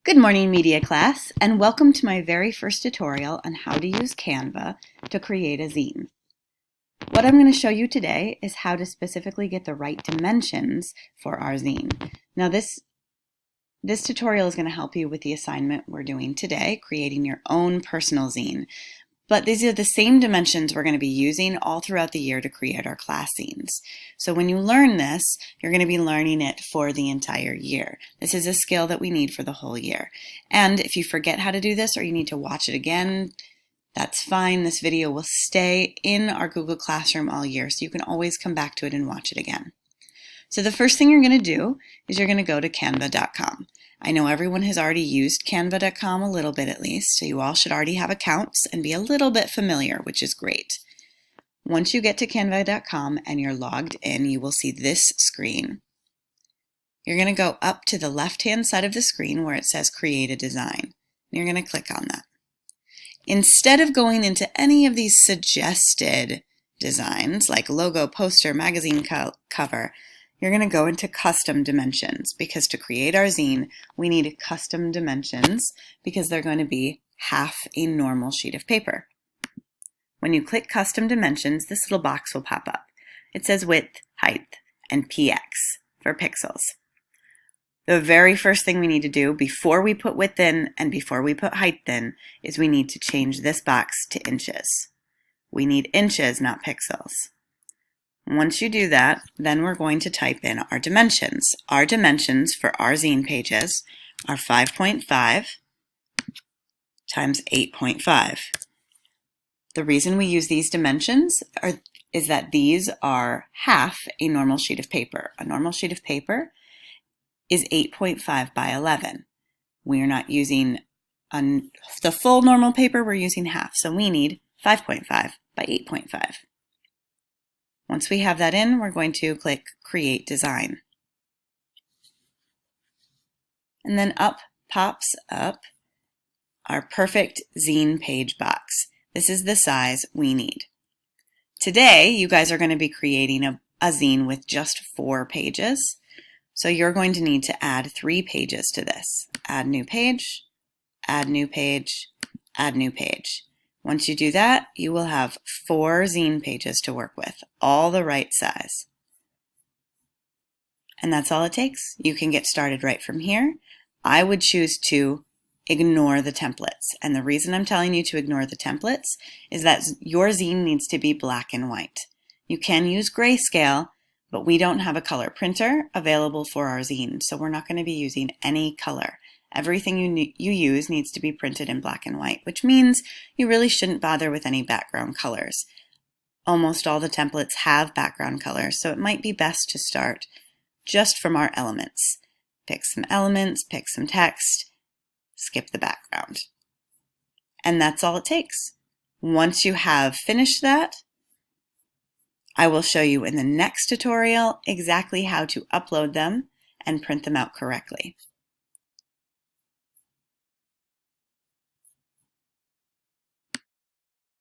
Good morning, media class, and welcome to my very first tutorial on how to use Canva to create a zine. What I'm going to show you today is how to specifically get the right dimensions for our zine. Now this tutorial is going to help you with the assignment we're doing today, creating your own personal zine. But these are the same dimensions we're going to be using all throughout the year to create our class zines. So when you learn this, you're going to be learning it for the entire year. This is a skill that we need for the whole year. And if you forget how to do this or you need to watch it again, that's fine. This video will stay in our Google Classroom all year, so you can always come back to it and watch it again. So the first thing you're going to do is you're going to go to canva.com. I know everyone has already used canva.com a little bit at least, so you all should already have accounts and be a little bit familiar, which is great. Once you get to canva.com and you're logged in, you will see this screen. You're going to go up to the left-hand side of the screen where it says Create a Design. You're going to click on that. Instead of going into any of these suggested designs like logo, poster, magazine cover, you're going to go into custom dimensions, because to create our zine, we need custom dimensions because they're going to be half a normal sheet of paper. When you click custom dimensions, this little box will pop up. It says width, height, and px for pixels. The very first thing we need to do before we put width in and before we put height in is we need to change this box to inches. We need inches, not pixels. Once you do that, then we're going to type in our dimensions. Our dimensions for our zine pages are 5.5 times 8.5. The reason we use these dimensions is that these are half a normal sheet of paper. A normal sheet of paper is 8.5 by 11. We are not using the full normal paper, we're using half. So we need 5.5 by 8.5. Once we have that in, we're going to click Create Design. And then pops up our perfect zine page box. This is the size we need. Today, you guys are going to be creating a zine with just 4 pages. So you're going to need to add 3 pages to this. Add new page, add new page, add new page. Once you do that, you will have 4 zine pages to work with, all the right size. And that's all it takes. You can get started right from here. I would choose to ignore the templates. And the reason I'm telling you to ignore the templates is that your zine needs to be black and white. You can use grayscale, but we don't have a color printer available for our zine, so we're not going to be using any color. Everything you use needs to be printed in black and white, which means you really shouldn't bother with any background colors. Almost all the templates have background colors, so it might be best to start just from our elements. Pick some elements, pick some text, skip the background. And that's all it takes. Once you have finished that, I will show you in the next tutorial exactly how to upload them and print them out correctly.